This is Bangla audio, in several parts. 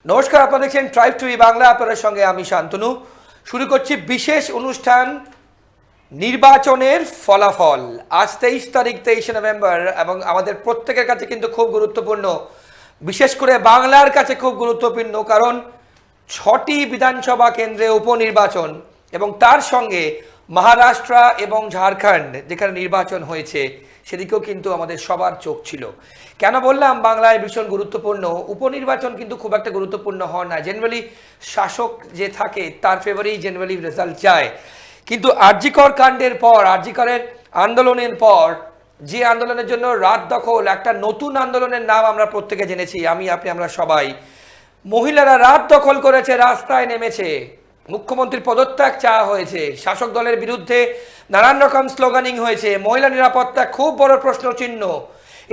নমস্কার, আপনারা দেখছেন ট্রাইব টিভি বাংলা। আপনাদের সঙ্গে আমি শান্তনু। শুরু করছি বিশেষ অনুষ্ঠান নির্বাচনের ফলাফল। আজ 23 তারিখ, 23 নভেম্বর, এবং আমাদের প্রত্যেকের কাছে কিন্তু খুব গুরুত্বপূর্ণ, বিশেষ করে বাংলার কাছে খুব গুরুত্বপূর্ণ, কারণ 6টি বিধানসভা কেন্দ্রে উপনির্বাচন এবং তার সঙ্গে মহারাষ্ট্র এবং ঝাড়খণ্ড যেখানে নির্বাচন হয়েছে সেদিকেও কিন্তু আমাদের সবার চোখ ছিল। কেন বললাম বাংলায় ভীষণ গুরুত্বপূর্ণ? উপনির্বাচন কিন্তু খুব একটা গুরুত্বপূর্ণ হয় না, জেনারেলি শাসক যে থাকে তার ফেভারেই জেনারেলি রেজাল্ট যায়। কিন্তু আরজিকর কাণ্ডের পর, আরজিকরের আন্দোলনের পর, যে আন্দোলনের জন্য রাত দখল, একটা নতুন আন্দোলনের নাম আমরা প্রত্যেকে জেনেছি, আমি আপনি আমরা সবাই। মহিলারা রাত দখল করেছে, রাস্তায় নেমেছে, মুখ্যমন্ত্রীর পদত্যাগ চাওয়া হয়েছে, শাসক দলের বিরুদ্ধে নানান রকম স্লোগানিং হয়েছে, মহিলা নিরাপত্তা খুব বড় প্রশ্ন চিহ্ন।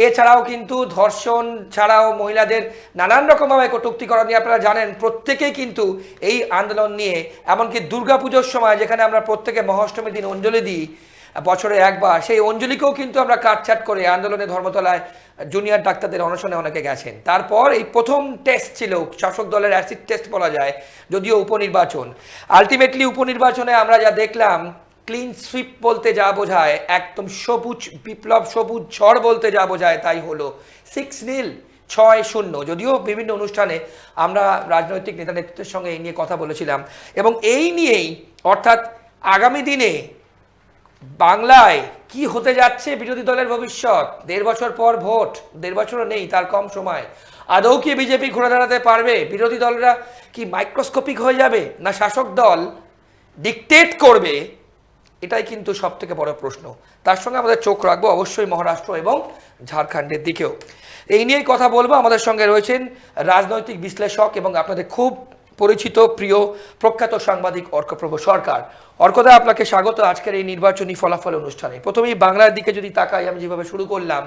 এছাড়াও কিন্তু ধর্ষণ ছাড়াও মহিলাদের নানান রকমভাবে কটূক্তি করা নিয়ে আপনারা জানেন, প্রত্যেকেই কিন্তু এই আন্দোলন নিয়ে, এমনকি দুর্গাপুজোর সময় যেখানে আমরা প্রত্যেকে মহাষ্টমীর দিন অঞ্জলি দিই বছরে একবার, সেই অঞ্জলিকেও কিন্তু আমরা কাটছাট করে আন্দোলনে ধর্মতলায় জুনিয়র ডাক্তারদের অনশনে অনেকে গেছেন। তারপর এই প্রথম টেস্ট ছিল শাসক দলের অ্যাসিড টেস্ট বলা যায়, যদিও উপনির্বাচন। আলটিমেটলি উপনির্বাচনে আমরা যা দেখলাম, ক্লিন সুইপ বলতে যা বোঝায়, একদম সবুজ বিপ্লব, সবুজ ঝড় বলতে যা বোঝায় তাই হলো। 6-0, 6-0। যদিও বিভিন্ন অনুষ্ঠানে আমরা রাজনৈতিক নেতা নেতৃত্বের সঙ্গে এই নিয়ে কথা বলেছিলাম, এবং এই নিয়েই, অর্থাৎ আগামী দিনে বাংলায় কি হতে যাচ্ছে, বিরোধী দলের ভবিষ্যৎ। 1.5 বছর পর ভোট, 1.5 বছরও নেই, তার কম সময়। আদৌ কি বিজেপি ঘুরে দাঁড়াতে পারবে? বিরোধী দলরা কি মাইক্রোস্কোপিক হয়ে যাবে, না শাসক দল ডিকটেট করবে? এটাই কিন্তু সব থেকে বড় প্রশ্ন। তার সঙ্গে আমাদের চোখ রাখবো অবশ্যই মহারাষ্ট্র এবং ঝাড়খণ্ডের দিকেও। এই নিয়েই কথা বলবো। আমাদের সঙ্গে রয়েছেন রাজনৈতিক বিশ্লেষক এবং আপনাদের খুব পরিচিত প্রিয় প্রখ্যাত সাংবাদিক অর্কপ্রভ সরকার। অর্কদা, আপনাকে স্বাগত আজকের এই নির্বাচনী ফলাফল অনুষ্ঠানে। প্রথমেই বাংলার দিকে যদি তাকাই, আমি যেভাবে শুরু করলাম,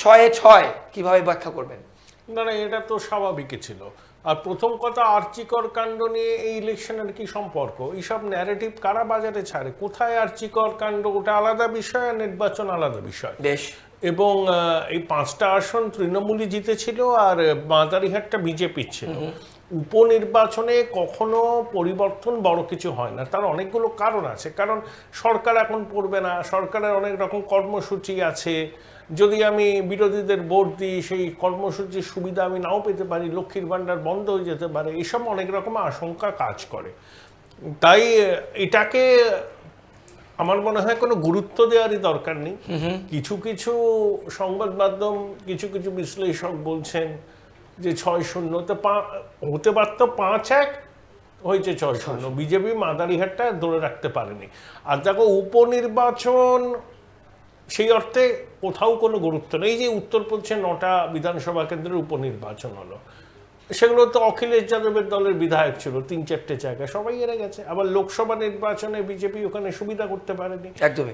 6-6 কিভাবে ব্যাখ্যা করবেন? না, এটা তো স্বাভাবিকই ছিল। আর প্রথম কথা, আর্চিকর কাণ্ড নিয়ে এই ইলেকশনের কি সম্পর্ক? এইসব ন্যারেটিভ কারা বাজারে ছাড়ে? কোথায় আর্চিকর কাণ্ড? ওটা আলাদা বিষয়, আর নির্বাচন আলাদা বিষয়। বেশ। এবং এই 5টা আসন তৃণমূলই জিতেছিল, আর মাদারিহাটটা বিজেপির ছিল। উপনির্বাচনে কখনো পরিবর্তন বড় কিছু হয় না, তার অনেকগুলো কারণ আছে। কারণ সরকার এখন পড়বে না, সরকারের অনেক রকম কর্মসূচি আছে। যদি আমি বিরোধীদের ভোট দিই, সেই কর্মসূচির সুবিধা আমি নাও পেতে পারি, লক্ষ্মীর ভাণ্ডার বন্ধ হয়ে যেতে পারে, এসব অনেক রকম আশঙ্কা কাজ করে। তাই এটাকে আমার মনে হয় কোনো গুরুত্ব দেওয়ারই দরকার নেই। কিছু কিছু সংবাদ মাধ্যম, কিছু কিছু বিশ্লেষক বলছেন যে 6-0, তো হতে পারত 5-1, হয়েছে 6-0। বিজেপি মাদারিহাটটা ধরে রাখতে পারেনি। আর দেখো, উপনির্বাচন সেই অর্থে কোথাও কোনো গুরুত্ব নেই। যে উত্তরপ্রদেশে 9টা বিধানসভা কেন্দ্রের উপনির্বাচন হলো, সেগুলো তো অখিলেশ যাদবের দলের বিধায়ক ছিল 3-4টে জায়গায়, সবাই হেরে গেছে। আবার লোকসভা নির্বাচনে বিজেপি ওখানে সুবিধা করতে পারেনি।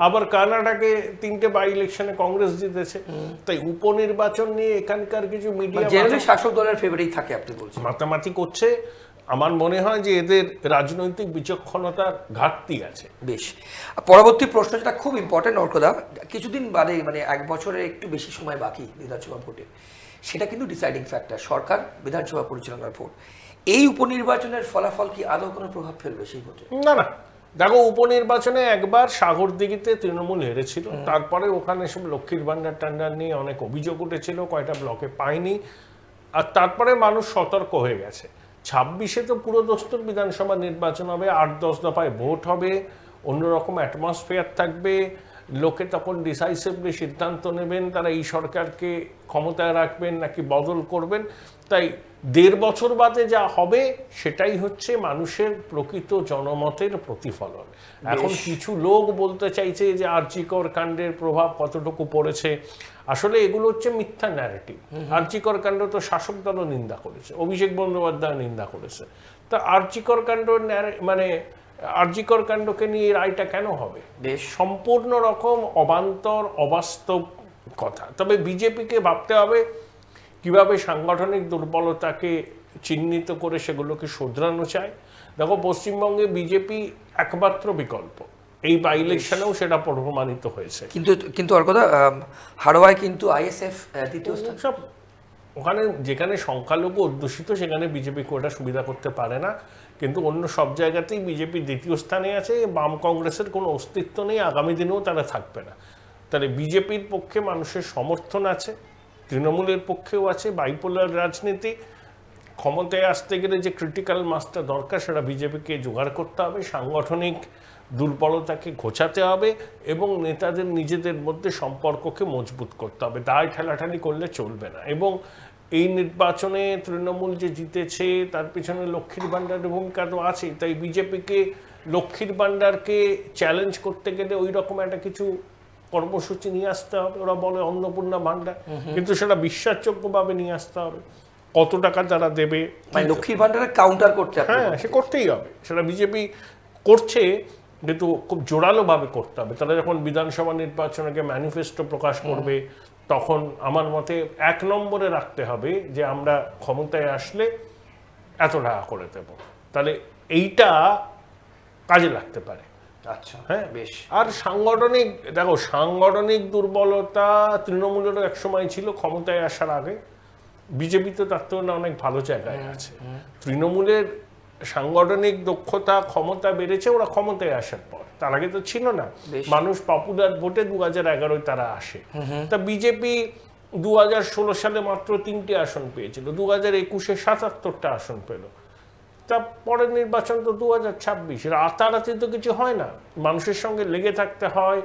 আবার কর্ণাটকে 3টে বাই ইলেকশনে কংগ্রেস জিতেছে। তাই উপনির্বাচন নিয়ে এখানকার কিছু মিডিয়া শাসক দলের ফেভারিট থাকে, আপনি বলছেন, মাতামাতি করছে। আমার মনে হয় যে এদের রাজনৈতিক বিচক্ষণতার ঘাটতি আছে। বেশ। পরবর্তী প্রশ্ন যেটা খুব ইম্পর্টেন্ট অর্কদা, কিছুদিন বাদে, মানে 1 বছরের একটু বেশি সময় বাকি বিধানসভা ভোটে, সেটা কিন্তু ডিসাইডিং ফ্যাক্টর সরকার বিধানসভা পরিচালনার ভোট। এই উপনির্বাচনের ফলাফল কি আদৌ কোনো প্রভাব ফেলবে সেই ভোটে? না। দেখো, উপনির্বাচনে একবার সাগরদিঘিতে তৃণমূল হেরেছিল, তারপরে ওখানে সব লক্ষ্মীর ভাণ্ডার টান্ডার নিয়ে অনেক অভিযোগ উঠেছিল, কয়টা ব্লকে পায়নি। আর তারপরে মানুষ সতর্ক হয়ে গেছে। 26-এ তো পুরো দস্তুর বিধানসভা নির্বাচন হবে, 8-10 দফায় ভোট হবে, অন্যরকম অ্যাটমসফিয়ার থাকবে। লোকে তখন ডিসাইসিভলি সিদ্ধান্ত নেবেন তারা এই সরকারকে ক্ষমতায় রাখবেন নাকি বদল করবেন। তাই 1.5 বছর বাদে যা হবে সেটাই হচ্ছে মানুষের প্রকৃত জনমতের প্রতিফলন। এখন কিছু লোক বলতে চাইছে যে আরজিকর কাণ্ডের প্রভাব কতটুকু পড়েছে। আসলে এগুলো হচ্ছে মিথ্যা ন্যারেটিভ। আরজিকর কাণ্ড তো শাসক দলও নিন্দা করেছে, অভিষেক বন্দ্যোপাধ্যায় নিন্দা করেছে। তা আরজিকর কাণ্ড মানে আরজিকর কাণ্ডকে নিয়ে রায়টা কেন হবে? সম্পূর্ণ রকম অবান্তর, অবাস্তব কথা। তবে বিজেপিকে ভাবতে হবে কিভাবে সাংগঠনিক দুর্বলতাকে চিহ্নিত করে সেগুলোকে শোধরানো চায়। দেখো, পশ্চিমবঙ্গে বিজেপি একমাত্র বিকল্প, এই বাই ইলেকশনেও সেটা প্রমাণিত হয়েছে। কিন্তু অর্কদা, হাড়োয়ায় কিন্তু আইএসএফ দ্বিতীয় স্থান। সব ওখানে যেখানে সংখ্যালঘু অধ্যুষিত সেখানে বিজেপি কোটা সুবিধা করতে পারে না, কিন্তু অন্য সব জায়গাতেই বিজেপি দ্বিতীয় স্থানে আছে। বাম কংগ্রেসের কোনো অস্তিত্ব নেই, আগামী দিনেও তারা থাকবে না। তাহলে বিজেপির পক্ষে মানুষের সমর্থন আছে, তৃণমূলের পক্ষেও আছে। বাইপোলার রাজনীতি, ক্ষমতায় আসতে গেলে যে ক্রিটিক্যাল মাসটা দরকার সেটা বিজেপিকে জোগাড় করতে হবে, সাংগঠনিক দুর্বলতাকে ঘোচাতে হবে এবং নেতাদের নিজেদের মধ্যে সম্পর্ককে মজবুত করতে হবে। দায় ঠেলাঠালি করলে চলবে না। এবং এই নির্বাচনে তৃণমূল যে জিতেছে তার পিছনে লক্ষ্মীর ভাণ্ডারের ভূমিকা তো আছেই, তাই বিজেপিকে লক্ষ্মীর ভাণ্ডারকে চ্যালেঞ্জ করতে গেলে ওই রকম একটা কিছু কর্মসূচি নিয়ে আসতে হবে। ওরা বলে অন্নপূর্ণা ভাণ্ডার, কিন্তু সেটা বিশ্বাসযোগ্যভাবে নিয়ে আসতে হবে। কত টাকা তারা দেবে, মানে লক্ষ্মীর ভাণ্ডারের কাউন্টার করতে হবে। হ্যাঁ, সে করতেই হবে। সেটা বিজেপি করছে, কিন্তু খুব জোরালোভাবে করতে হবে। তারা যখন বিধানসভা নির্বাচনকে ম্যানিফেস্টো প্রকাশ করবে তখন আমার মতে 1 নম্বরে রাখতে হবে যে আমরা ক্ষমতায় আসলে এত টাকা করে দেব। তাহলে এইটা কাজে লাগতে পারে। আচ্ছা, হ্যাঁ, বেশ। আর সাংগঠনিক, দেখো সাংগঠনিক দুর্বলতা তৃণমূলেরও একসময় ছিল ক্ষমতায় আসার আগে। বিজেপি তো তার তুলনায় অনেক ভালো জায়গায় আছে। তৃণমূলের সাংগঠনিক দক্ষতা ক্ষমতা বেড়েছে ওরা ক্ষমতায় আসার পর, তার আগে তো ছিল না। মানুষ পপুলার ভোটে 2011 তারা আসে। তা বিজেপি 2016 সালে মাত্র 3টে আসন পেয়েছিল, 2021-এ 77টা আসন পেল। তা পরের নির্বাচন তো 2026। রাতারাতি তো কিছু হয় না, মানুষের সঙ্গে লেগে থাকতে হয়,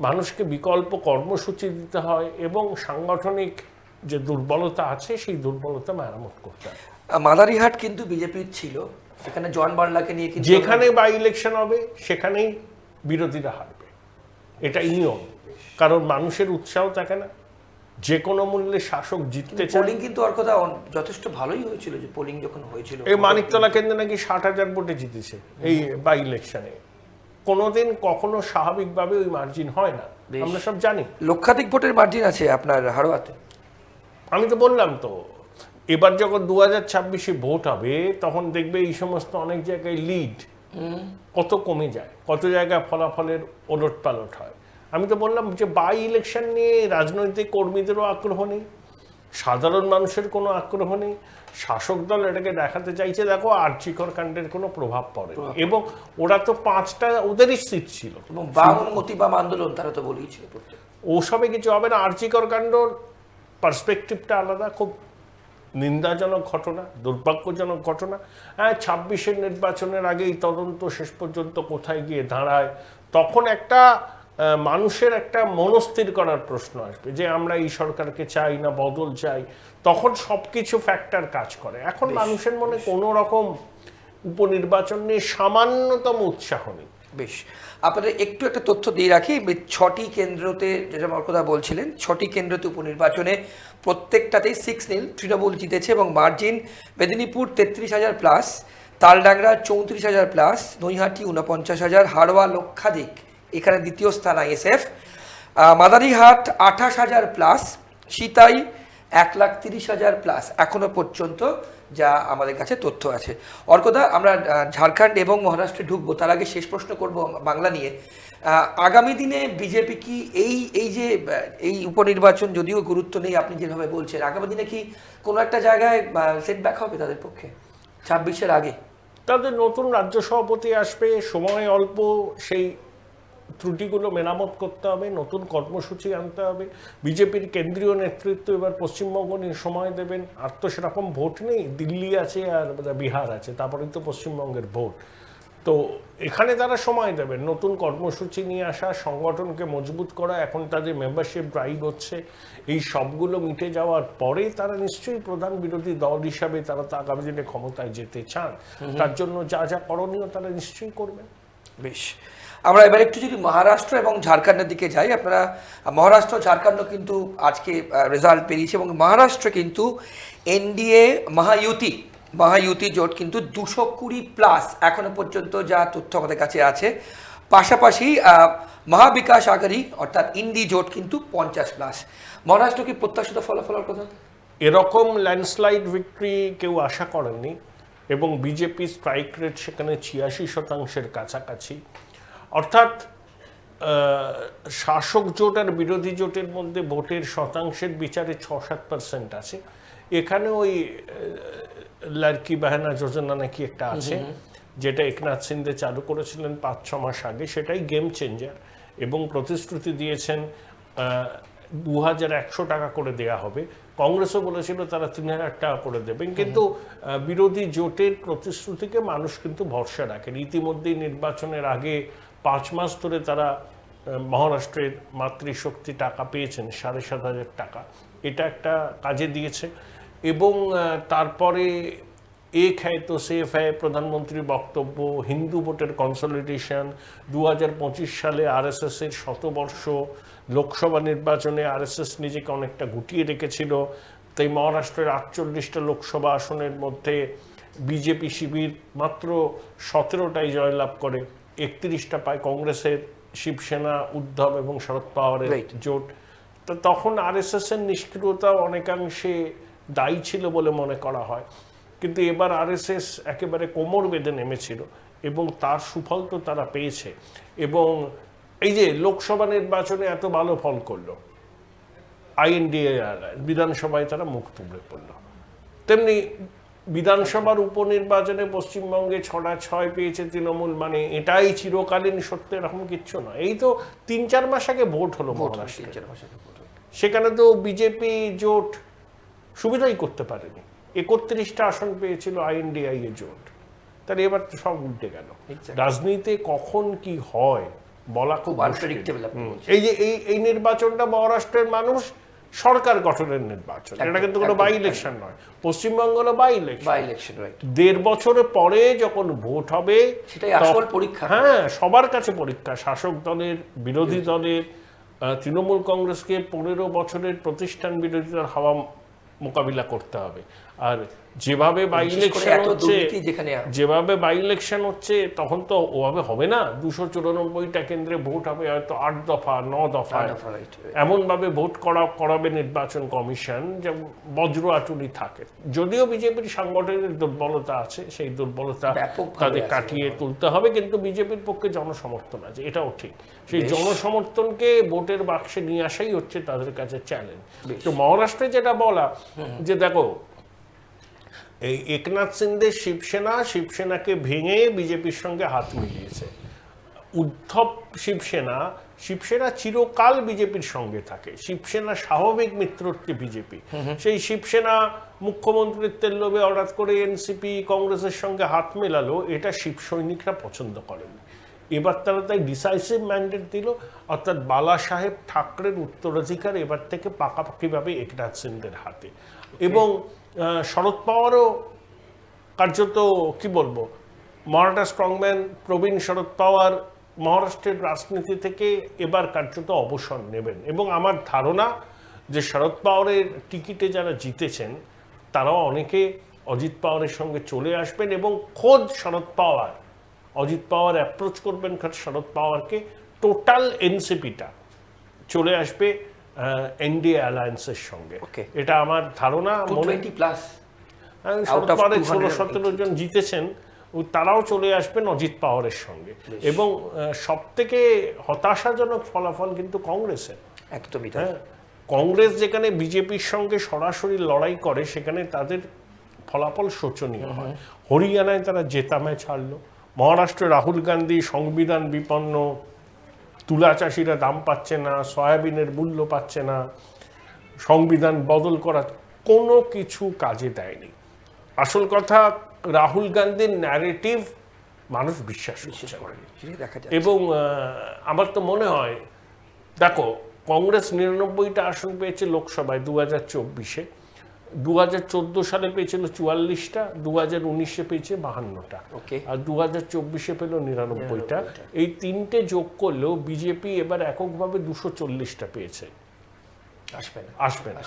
মানুষকে বিকল্প কর্মসূচি দিতে হয় এবং সাংগঠনিক যে দুর্বলতা আছে সেই দুর্বলতা মেরামত করতে হয়। মাদারিহাট কিন্তু বিজেপির ছিল, সেখানে জন বার্লাকে নিয়ে কিন্তু যেখানে বাই ইলেকশন হবে সেখানেই বিরোধীরা হারবে, এটাই নিয়ম। কারণ মানুষের উৎসাহ থাকে না, যে কোনো মূল্যে শাসক জিততে চায়। পোলিং কিন্তু ওর কথা যথেষ্ট ভালোই হয়েছিল, যে পোলিং যখন হয়েছিল এই মানিকতলা কেন্দ্রে নাকি 60,000 ভোটে জিতেছে এই বাই ইলেকশনে। কোনোদিন কখনো স্বাভাবিকভাবে ওই মার্জিন হয় না, আমরা সব জানি। লক্ষাধিক ভোটের মার্জিন আছে আপনার হাড়োয়াতে। আমি তো বললাম তো, এবার যখন 2026-এ ভোট হবে তখন দেখবে এই সমস্ত অনেক জায়গায় লিড কত কমে যায়, কত জায়গায় ফলাফলের ওলট পালট হয়। আমি তো বললাম যে বাই ইলেকশন নিয়ে রাজনৈতিক কর্মীদেরও আগ্রহ নেই, সাধারণ মানুষের কোনো আগ্রহ নেই। শাসক দল এটাকে দেখাতে চাইছে দেখো আর্চিকর কাণ্ডের কোনো প্রভাব পড়ে, এবং ওরা তো 5টা ওদেরই সিট ছিল। এবং বাম অনুমতি বাম আন্দোলন তারা তো বলেইছিল ওসবে কিছু হবে না। আর্চিকর কাণ্ডর পার্সপেক্টিভটা আলাদা, খুব নিন্দাজনক ঘটনা, দুর্ভাগ্যজনক ঘটনা। হ্যাঁ, 26-এর নির্বাচনের আগেই তদন্ত শেষ পর্যন্ত কোথায় গিয়ে দাঁড়ায়, তখন একটা মানুষের একটা মনস্থির করার প্রশ্ন আসবে যে আমরা এই সরকারকে চাই না বদল চাই। তখন সবকিছু ফ্যাক্টর কাজ করে। এখন মানুষের মনে কোনো রকম উপনির্বাচন নিয়ে সামান্যতম উৎসাহ নেই। বেশ, আপনাদের একটু একটা তথ্য দিয়ে রাখি। 6টি কেন্দ্রতে, যেটা আমার কথা বলছিলেন, 6টি কেন্দ্রতে উপনির্বাচনে প্রত্যেকটাতেই 6-0 তৃণমূল জিতেছে এবং margin Medinipur 33,000 plus, Taldangra 34,000 plus, Naihati 49,000, Haroa লক্ষাধিক, এখানে দ্বিতীয় স্থান ISF, Madarihat 28,000 plus, Sitai 1,30,000 plus এখনো পর্যন্ত যা আমাদের কাছে তথ্য আছে। অর্কদা, আমরা ঝাড়খণ্ড এবং মহারাষ্ট্রে ঢুকবো, তার আগে শেষ প্রশ্ন করব বাংলা নিয়ে। আগামী দিনে বিজেপি কি এই যে এই উপনির্বাচন যদিও গুরুত্ব নেই আপনি যেভাবে বলছেন, আগামী দিনে কি কোনো একটা জায়গায় সেটব্যাক হবে তাদের পক্ষে 26-এর আগে? তাদের নতুন রাজ্য সভাপতি আসবে, সময় অল্প, সেই ত্রুটিগুলো মেরামত করতে হবে, নতুন কর্মসূচি আনতে হবে। বিজেপির কেন্দ্রীয় নেতৃত্ব এবার পশ্চিমবঙ্গ নিয়ে সময় দেবেন। আর তো সেরকম ভোট নেই, দিল্লি আছে আর বিহার আছে, তারপরেই তো পশ্চিমবঙ্গের ভোট। তো এখানে তারা সময় দেবেন, নতুন কর্মসূচি নিয়ে আসা, সংগঠনকে মজবুত করা। এখন তাদের মেম্বারশিপ ড্রাইভ হচ্ছে, এই সবগুলো মিটে যাওয়ার পরে তারা নিশ্চয়ই প্রধান বিরোধী দল হিসাবে তারা তো আগামী দিনে ক্ষমতায় যেতে চান। তার জন্য যা যা করণীয় তারা নিশ্চয়ই করবেন। বেশ, আমরা এবার একটু যদি মহারাষ্ট্র এবং ঝাড়খণ্ডের দিকে যাই। আপনারা মহারাষ্ট্র ঝাড়খণ্ড কিন্তু আজকে রেজাল্ট বেরিয়েছে এবং মহারাষ্ট্রে কিন্তু এনডিএ মহায়ুতি জোট কিন্তু 220 প্লাস এখনো পর্যন্ত যা তথ্য আমাদের কাছে আছে। পাশাপাশি মহাবিকাশ আঘাড়ি অর্থাৎ ইন্ডি জোট কিন্তু 50 প্লাস। মহারাষ্ট্র কি প্রত্যাশিত ফলাফলের কথা? এরকম ল্যান্ডস্লাইড ভিক্টরি কেউ আশা করেননি এবং বিজেপি স্ট্রাইক রেট সেখানে 86% কাছাকাছি। অর্থাৎ শাসক জোট আর বিরোধী জোটের মধ্যে ভোটের শতাংশের বিচারে 6-7% আছে এখানে ওই লাড়কি বাহানা যোজনা নাকি একটা আছে, যেটা একনাথ সিন্ধে চালু করেছিলেন 5-6 মাস আগে, সেটাই গেম চেঞ্জার। এবং প্রতিশ্রুতি দিয়েছেন 2100 টাকা করে দেয়া হবে। কংগ্রেসও বলেছিল তারা 3000 টাকা করে দেবেন, কিন্তু বিরোধী জোটের প্রতিশ্রুতিকে মানুষ কিন্তু ভরসা রাখেন। ইতিমধ্যেই নির্বাচনের আগে 5 মাস ধরে তারা মহারাষ্ট্রের মাতৃশক্তি টাকা পেয়েছেন 7,500 টাকা, এটা একটা কাজে দিয়েছে। এবং তারপরে এক হ্যায় তো সেফ হ্যায় প্রধানমন্ত্রীর বক্তব্য, হিন্দু ভোটের কনসলিডেশন, 2025 সালে আরএসএস এর শতবর্ষ, লোকসভা নির্বাচনে আরএসএস নিজেকে অনেকটা গুটিয়ে রেখেছিল, তাই মহারাষ্ট্রের 48টা লোকসভা আসনের মধ্যে বিজেপি শিবির মাত্র 17টাই জয়লাভ করে, 31টা পায় কংগ্রেসের, শিবসেনা, উদ্ধব এবং শরদ পাওয়ারের জোট। তো তখন আরএসএস এর নিষ্ক্রিয়তা অনেকাংশে দায়ী ছিল বলে মনে করা হয়। কিন্তু এবার আরএসএস একেবারে কোমর বেঁধে নেমেছিল এবং তার সুফল তো তারা পেয়েছে। এবং এই যে লোকসভা নির্বাচনে এত ভালো ফল করলো, আইএনডিএ বিধানসভায় তারা মুখ তুলে পড়লো, তেমনি বিধানসভার উপনির্বাচনে পশ্চিমবঙ্গে 6 পেয়েছে তৃণমূল, মানে এটাই চিরকালীন সত্য এরকম কিচ্ছু না। এই তো 3-4 মাস আগে ভোট হলো মহারাষ্ট্রে, সেখানে তো বিজেপি জোট সুবিধাই করতে পারেনি, 31টা আসন পেয়েছিল আইএনডিআই এর জোট। তাহলে এবার তো সব উল্টে গেল। রাজনীতিতে কখন কি হয় বলা খুব আনপ্রেডিক্টেবল। এই যে এই নির্বাচনটা মহারাষ্ট্রের মানুষ সরকার গঠনের নির্বাচন, এটা কিন্তু কোনো বাই ইলেকশন নয়। পশ্চিমবঙ্গ হলো বাই ইলেকশন, 1.5 বছরের পরে যখন ভোট হবে সেটাই আসল পরীক্ষা। হ্যাঁ, সবার কাছে পরীক্ষা, শাসক দলের, বিরোধী দলের। তৃণমূল কংগ্রেসকে 15 বছরের প্রতিষ্ঠান বিরোধিতার হাওয়া মোকাবিলা করতে হবে। আর যেভাবে বাই ইলেকশন হচ্ছে তখন তো ওভাবে হবে না। 294টা কেন্দ্রে ভোট হবে, হয়তো 8 দফা 9 দফা, এমন ভাবে ভোট করাবে নির্বাচন কমিশন যে বজ্র আচুরি থাকে। যদিও বিজেপির সাংগঠনিক দুর্বলতা আছে, সেই দুর্বলতা তাদের কাটিয়ে তুলতে হবে, কিন্তু বিজেপির পক্ষে জনসমর্থন আছে, এটাও ঠিক। সেই জনসমর্থনকে ভোটের বাক্সে নিয়ে আসাই হচ্ছে তাদের কাছে চ্যালেঞ্জ। তো মহারাষ্ট্রে যেটা বলা যে দেখো, এই একনাথ সিন্ধে শিবসেনাকে ভেঙে বিজেপির সঙ্গে হাত মিলিয়েছে। উদ্ধব শিবসেনা চিরকাল বিজেপির সঙ্গে থাকে, শিবসেনা স্বাভাবিক মিত্র হচ্ছে বিজেপি। সেই শিবসেনা মুখ্যমন্ত্রীত্বের লোভে হঠাৎ করে এনসিপি কংগ্রেসের সঙ্গে হাত মেলালো, এটা শিব সৈনিকরা পছন্দ করেন। এবার তারা তাই ডিসাইসিভ ম্যান্ডেট দিল, অর্থাৎ বালা সাহেব ঠাকরের উত্তরাধিকার এবার থেকে পাকাপাকিভাবে একনাথ সিন্ধের হাতে। এবং শরদ পাওয়ারও কার্যত কি বলবো, মারাঠা স্ট্রংম্যান প্রবীণ শরদ পাওয়ার মহারাষ্ট্রের রাজনীতি থেকে এবার কার্যত অবসর নেবেন। এবং আমার ধারণা যে শরদ পাওয়ারের টিকিটে যারা জিতেছেন তারাও অনেকে অজিত পাওয়ারের সঙ্গে চলে আসবেন, এবং খোদ শরদ পাওয়ার অজিত পাওয়ার অ্যাপ্রোচ করবেন শরদ পাওয়ারকে, টোটাল এনসিপিটা চলে আসবে এনডিএ অ্যালায়েন্সের সঙ্গে। এটা আমার ধারণা। 16-17 জন জিতেছেন, তারাও চলে আসবেন অজিত পাওয়ারের সঙ্গে। এবং সব থেকে হতাশাজনক ফলাফল কিন্তু কংগ্রেসের। একদমই কংগ্রেস যেখানে বিজেপির সঙ্গে সরাসরি লড়াই করে সেখানে তাদের ফলাফল শোচনীয় হয়। হরিয়ানায় তারা জেতামে ছাড়লো, মহারাষ্ট্রে রাহুল গান্ধী সংবিধান বিপন্ন, তুলা চাষিরা দাম পাচ্ছে না, সয়াবিনের মূল্য পাচ্ছে না, সংবিধান বদল করা কোনো কিছু কাজে দেয়নি। আসল কথা, রাহুল গান্ধীর ন্যারেটিভ মানুষ বিশ্বাস করে। এবং আমার তো মনে হয়, দেখো, কংগ্রেস 99টা আসন পেয়েছে লোকসভায় 2024-এ, 2014 সালে পেয়েছিল 44টা, 2019-এ পেয়েছে 52টা, আর 2024-এ পেল 99টা। এই তিনটে যোগ করলেও বিজেপি এবার এককভাবে 240টা পেয়েছে। আসবে না।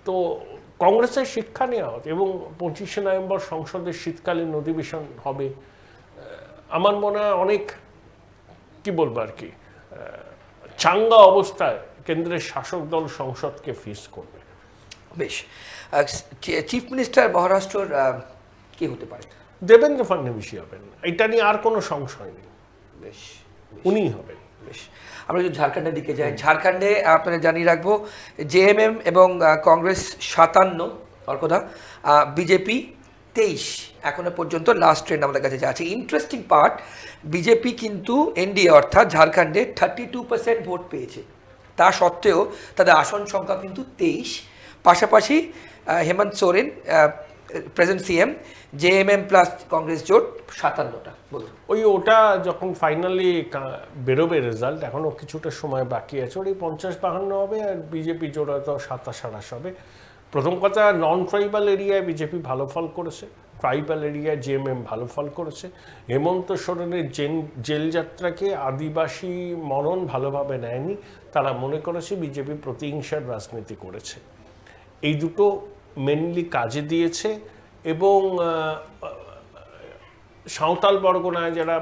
তো কংগ্রেসের শিক্ষা নেওয়া হচ্ছে। এবং 25শে নভেম্বর সংসদের শীতকালীন অধিবেশন হবে। আমার মনে হয় অনেক কি বলবো আর কি, চাঙ্গা অবস্থায় কেন্দ্রের শাসক দল সংসদকে ফেস করবে। বেশ, চিফ মিনিস্টার মহারাষ্ট্রের কে হতে পারে? দেবেন্দ্র ফডনবিসই হবেন, এটা নিয়ে আর কোনো সংশয় নেই। বেশ, উনিই হবেন। বেশ, আমরা যদি ঝাড়খণ্ডের দিকে যাই, ঝাড়খণ্ডে আপনারা জানিয়ে রাখবো জেএমএম এবং কংগ্রেস 57, অর্কদা, বিজেপি 23 এখনো পর্যন্ত লাস্ট ট্রেন্ড আমাদের কাছে যা আছে। ইন্টারেস্টিং পার্ট, বিজেপি কিন্তু এনডিএ অর্থাৎ ঝাড়খণ্ডে 32% ভোট পেয়েছে, তা সত্ত্বেও তাদের আসন সংখ্যা কিন্তু 23। পাশাপাশি Hemant Soren present CM, JMM plus Congress জোট 57টা। বলুন, ওটা যখন ফাইনালি বেরোবে রেজাল্ট, এখনো কিছুটা সময় বাকি আছে, ওই 50-52 হবে, আর বিজেপি জোট হয়তো 27-28 হবে। প্রথম কথা, নন ট্রাইবাল এরিয়ায় বিজেপি ভালো ফল করেছে, ট্রাইবাল এরিয়ায় জেএমএম ভালো ফল করেছে। হেমন্ত সোরেনের জেল যাত্রাকে আদিবাসী মনন ভালোভাবে নেয়নি, তারা মনে করেছে বিজেপি প্রতিহিংসার রাজনীতি করেছে। এই দুটো মেনলি কাজে দিয়েছে। এবং সাঁওতাল পরগনায় যারা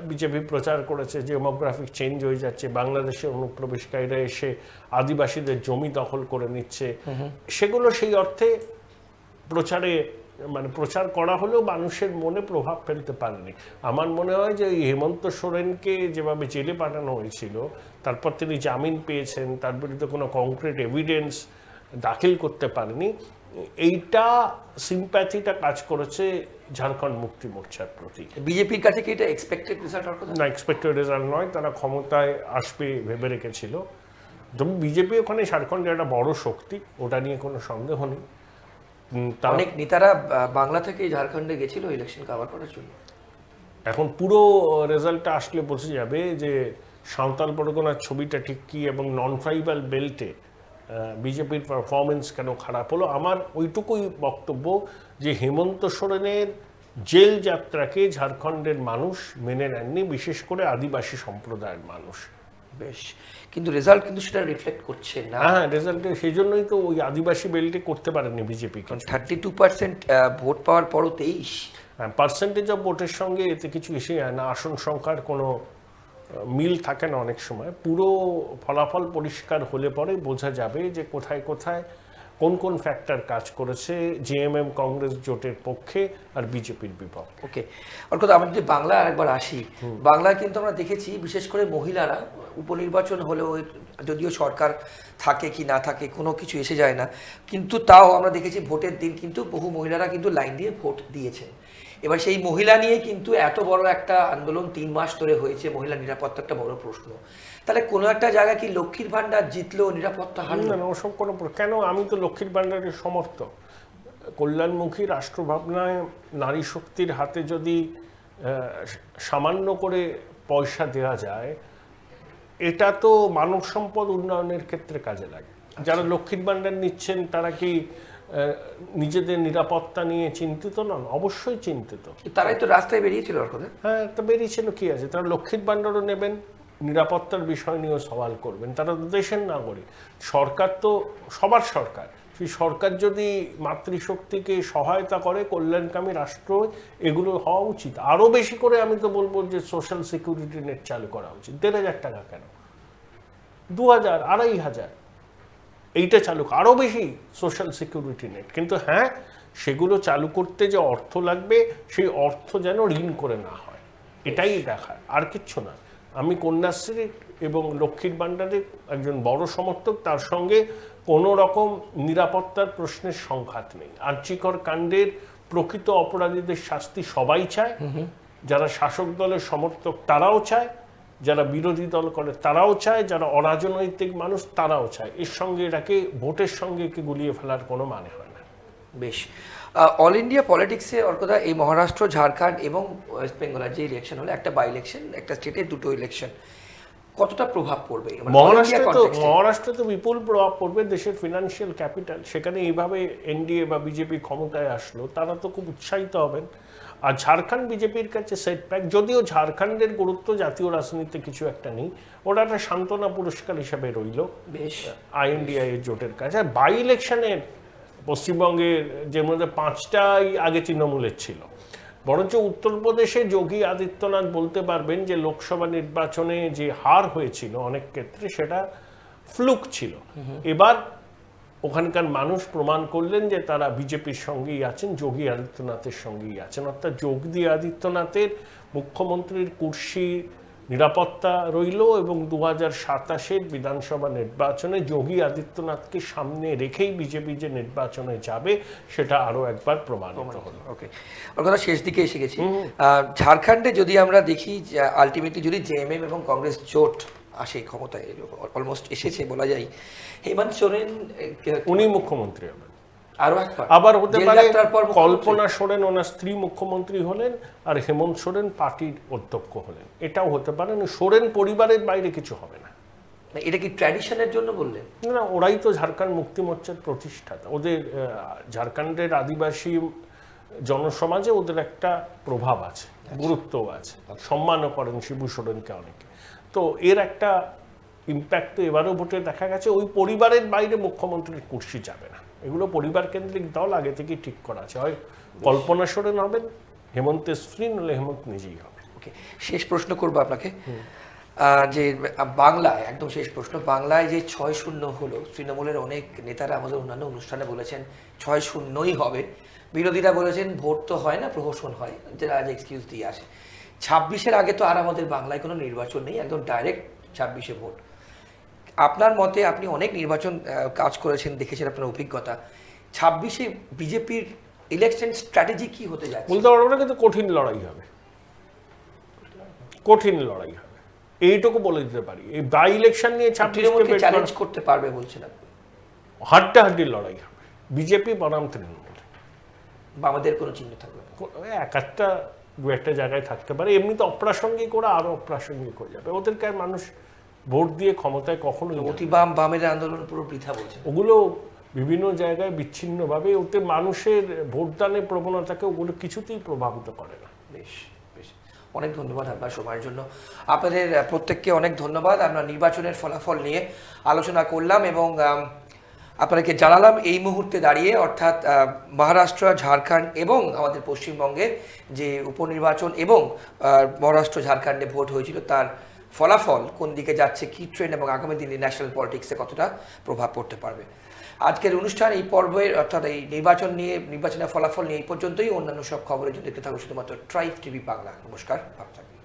বিজেপি প্রচার করেছে যে ডেমোগ্রাফিক চেঞ্জ হয়ে যাচ্ছে, বাংলাদেশের অনুপ্রবেশকারীরা এসে আদিবাসীদের জমি দখল করে নিচ্ছে, সেগুলো সেই অর্থে প্রচার করা হলেও মানুষের মনে প্রভাব ফেলতে পারেনি। আমার মনে হয় যে এই হেমন্ত সোরেনকে যেভাবে জেলে পাঠানো হয়েছিল, তারপর তিনি জামিন পেয়েছেন, তার বিরুদ্ধে কোনো কংক্রিট এভিডেন্স দাখিল করতে পারেনি, এইটা সিম্প্যাথিটা কাজ করেছে ঝাড়খণ্ড মুক্তি মোর্চার প্রতি। বিজেপির কাছে কি এটা এক্সপেক্টেড রেজাল্ট? না, এক্সপেক্টেড রেজাল্ট নয়, তারা ক্ষমতায় আসবে ভেবে রেখেছিল। তবে বিজেপি ওখানে ঝাড়খণ্ডে একটা বড় শক্তি, ওটা নিয়ে কোনো সন্দেহ নেই। অনেক নেতারা বাংলা থেকে ঝাড়খণ্ডে গেছিল ইলেকশন কভার করার জন্য। এখন পুরো রেজাল্টটা আসলে বোঝা যাবে যে সাঁওতাল পরগনার ছবিটা ঠিক কী, এবং নন ট্রাইবাল বেল্টে বিজেপির পারফরমেন্স কেন খারাপ হলো। আমার ওইটুকুই বক্তব্য যে হেমন্ত সোরেনের জেল যাত্রাকে ঝাড়খণ্ডের মানুষ মেনে নেননি, বিশেষ করে আদিবাসী সম্প্রদায়ের মানুষ। বেশ, কিন্তু রেজাল্ট কিন্তু সেটা রিফ্লেক্ট করছে না। হ্যাঁ, রেজাল্টে সেই জন্যই তো ওই আদিবাসী বেল্টে করতে পারেনি বিজেপি। 32% ভোট পাওয়ার পরও 23। হ্যাঁ, পার্সেন্টেজ অফ ভোটের সঙ্গে এতে কিছু এসে যায় না, আসন সংখ্যার কোনো মিল থাকে না অনেক সময়। পুরো ফলাফল পরিষ্কার হলে পরে বোঝা যাবে যে কোথায় কোথায় কোন কোন ফ্যাক্টর কাজ করেছে জেএমএম কংগ্রেস জোটের পক্ষে আর বিজেপির বিপক্ষে। ওকে, অর্থাৎ আমরা যদি বাংলা আরেকবার আসি, বাংলায় কিন্তু আমরা দেখেছি বিশেষ করে মহিলারা উপনির্বাচন হলেও, যদিও সরকার থাকে কি না থাকে কোনো কিছু এসে যায় না, কিন্তু তাও আমরা দেখেছি ভোটের দিন কিন্তু বহু মহিলারা কিন্তু লাইন দিয়ে ভোট দিয়েছেন। এবার সেই মহিলা নিয়ে কিন্তু এত বড় একটা আন্দোলন 3 মাস ধরে হয়েছে, মহিলা নিরাপত্তা একটা বড় প্রশ্ন। তাহলে কোনো একটা জায়গায় কি লক্ষ্মীর ভান্ডার জিতলো, নিরাপত্তা হারলো? না, ওসব কোনো কেন, আমি তো লক্ষ্মীর ভান্ডারের সমর্থক। কল্যাণমুখী রাষ্ট্রভাবনায় নারী শক্তির হাতে যদি সামান্য করে পয়সা দেওয়া যায়, এটা তো মানব সম্পদ উন্নয়নের ক্ষেত্রে কাজে লাগে। যারা লক্ষ্মীর ভান্ডার নিচ্ছেন তারা কি নিজেদের নিরাপত্তা নিয়ে চিন্তিত নন? অবশ্যই চিন্তিত। তারাই তো রাস্তায় বেরিয়েছিল। হ্যাঁ, তা বেরিয়েছিল, কি আছে, তারা লক্ষ্মীর ভান্ডারও নেবেন, নিরাপত্তার বিষয় নিয়েও সওয়াল করবেন। তারা তো দেশের নাগরিক। সরকার তো সবার সরকার, সেই সরকার যদি মাতৃশক্তিকে সহায়তা করে, কল্যাণকামী রাষ্ট্র এগুলো হওয়া উচিত। আরও বেশি করে আমি তো বলবো যে সোশ্যাল সিকিউরিটি নেট চালু করা উচিত। 1,500 টাকা কেন, 2,000, 2,500, এইটা চালু, আরও বেশি সোশ্যাল সিকিউরিটি নেট। কিন্তু হ্যাঁ, সেগুলো চালু করতে যে অর্থ লাগবে, সেই অর্থ যেন ঋণ করে না হয়, এটাই দেখায়, আর কিচ্ছু না। আমি কন্যাশ্রী এবং লক্ষ্মীর ভান্ডারের একজন বড় সমর্থক, তার সঙ্গে কোনো রকম নিরাপত্তার প্রশ্নের সংঘাত নেই। আর্যিকর কাণ্ডের প্রকৃত অপরাধীদের শাস্তি সবাই চায়, যারা শাসক দলের সমর্থক তারাও চায়, যারা বিরোধী দল করে তারাও চায়, যারা অরাজনৈতিক মানুষ তারাও চায়। এর সঙ্গে এটাকে ভোটের সঙ্গে একে গুলিয়ে ফেলার কোনো মানে হয় না। বেশ, অল ইন্ডিয়া পলিটিক্সে অর্কদা এই মহারাষ্ট্র, ঝাড়খণ্ড এবং ওয়েস্ট বেঙ্গলের যে ইলেকশন হলো, একটা বাই ইলেকশন, একটা স্টেটে দুটো ইলেকশন, কতটা প্রভাব পড়বে? মহারাষ্ট্রে তো বিপুল প্রভাব পড়বে, দেশের ফিনান্সিয়াল ক্যাপিটাল। সেখানে এইভাবে এনডিএ বা বিজেপি ক্ষমতায় আসলো, তারা তো খুব উৎসাহিত হবেন। আর ঝাড়খণ্ড বিজেপির কাছে সেটব্যাক, যদিও ঝাড়খণ্ডের গুরুত্ব জাতীয় রাজনীতিতে কিছু একটা নেই, ওটা একটা সান্ত্বনা পুরস্কার হিসাবে রইল বেশ আইএনডিআই এর জোটের কাছে। আর বাই ইলেকশনের পশ্চিমবঙ্গের যে মধ্যে 5টাই আগে তৃণমূলের ছিল, বরঞ্চ উত্তরপ্রদেশে যোগী আদিত্যনাথ বলতে পারবেন যে লোকসভা নির্বাচনে যে হার হয়েছিল অনেক ক্ষেত্রে সেটা ফ্লুক ছিল। এবার ওখানকার মানুষ প্রমাণ করলেন যে তারা বিজেপির সঙ্গেই আছেন, যোগী আদিত্যনাথের সঙ্গেই আছেন। অর্থাৎ যোগী আদিত্যনাথের মুখ্যমন্ত্রীর কুর্সি নিরাপত্তা রইল এবং 2027-এর বিধানসভা নির্বাচনে যোগী আদিত্যনাথকে সামনে রেখেই বিজেপি যে নির্বাচনে যাবে সেটা আরো একবার প্রমাণিত হলো। ওকে, ওর কথা শেষ দিকে এসে গেছি। ঝাড়খণ্ডে যদি আমরা দেখি যে আলটিমেটলি যদি জেএমএম এবং কংগ্রেস জোট আসে ক্ষমতায়, অলমোস্ট এসেছে বলা যায়, হেমন্ত সোরেন উনি মুখ্যমন্ত্রী হবেন। আরো একবার আবার হতে জেল পারে যাত্রার পর মুখ্যমন্ত্রী। কল্পনা সোরেন ওনার স্ত্রী মুখ্যমন্ত্রী হলেন আর হেমন্ত সোরেন পার্টির অধ্যক্ষ হলেন, এটাও হতে পারে। সোরেন পরিবারের বাইরে কিছু হবে না। এটা কি ট্র্যাডিশনের জন্য বললেন? না, ওরাই তো ঝাড়খণ্ড মুক্তি মোর্চার প্রতিষ্ঠাতা। ওদের ঝাড়খণ্ডের আদিবাসী জনসমাজে ওদের একটা প্রভাব আছে, গুরুত্বও আছে, সম্মানও করেন শিবু সোরেনকে অনেকে। তো এর একটা ইম্প্যাক্ট তো এবারও ভোটে দেখা গেছে। ওই পরিবারের বাইরে মুখ্যমন্ত্রীর কুর্সি যাবে না। এগুলো পরিবার কেন্দ্রিক দল, আগে থেকেই ঠিক করা আছে। হয় কল্পনা সোরেন হবেন, হেমন্তের স্ত্রী, নলে হেমন্ত নিজেই হবে। ওকে, শেষ প্রশ্ন করবো আপনাকে যে বাংলায়, একদম শেষ প্রশ্ন, বাংলায় যে 6-0 হলো, তৃণমূলের অনেক নেতারা আমাদের অন্যান্য অনুষ্ঠানে বলেছেন 6-0ই হবে। বিরোধীরা বলেছেন ভোট তো হয় না, প্রহসন হয়, যেটা আজ এক্সকিউজ দিয়ে আসে। 26-এর আগে তো আর আমাদের বাংলায় কোনো নির্বাচন নেই, একদম ডাইরেক্ট 26-এ ভোট। আপনার মতে, আপনি অনেক নির্বাচন কাজ করেছেন, দেখেছেন, আপনার অভিজ্ঞতা, 26-এ বিজেপির ইলেকশন স্ট্র্যাটেজি কি হতে যাচ্ছে? বলতে পারবো না, কিন্তু কঠিন লড়াই হবে, কঠিন লড়াই হবে, এইটুকু বলে দিতে পারি। এই বাই ইলেকশন নিয়ে তৃণমূলকে চ্যালেঞ্জ করতে পারবে বলছেন আপনি? হাড্ডাহাড্ডি লড়াই হবে, বিজেপি বনাম তৃণমূল। বা আমাদের কোনো চিহ্ন থাকবে না? এক একটা দু একটা জায়গায় থাকতে পারে, এমনি তো অপ্রাসঙ্গিক, ওরা আরো অপ্রাসঙ্গিক হয়ে যাবে। ওদেরকে আর মানুষ ভোট দিয়ে ক্ষমতায় কখনোই অতি বাম, বামের আন্দোলন পুরো বৃথা বলছে। ওগুলো বিভিন্ন জায়গায় বিচ্ছিন্নভাবে, ওতে মানুষের ভোটদানের প্রবণতাকে ওগুলো কিছুতেই প্রভাবিত করে না। বেশ বেশ, অনেক ধন্যবাদ আপনার সময়ের জন্য। আপনাদের প্রত্যেককে অনেক ধন্যবাদ। আমরা নির্বাচনের ফলাফল নিয়ে আলোচনা করলাম এবং আপনাদেরকে জানালাম এই মুহূর্তে দাঁড়িয়ে, অর্থাৎ মহারাষ্ট্র, ঝাড়খণ্ড এবং আমাদের পশ্চিমবঙ্গে যে উপনির্বাচন এবং মহারাষ্ট্র ঝাড়খণ্ডে ভোট হয়েছিল তার ফলাফল কোন দিকে যাচ্ছে, কী ট্রেন্ড, এবং আগামী দিনে ন্যাশনাল পলিটিক্সে কতটা প্রভাব পড়তে পারবে। আজকের অনুষ্ঠান এই পর্বের, অর্থাৎ এই নির্বাচনের ফলাফল নিয়ে এই পর্যন্তই। অন্যান্য সব খবরের জন্য দেখতে থাকুন শুধুমাত্র ট্রাইব টিভি বাংলা। নমস্কার, ভালো থাকবেন।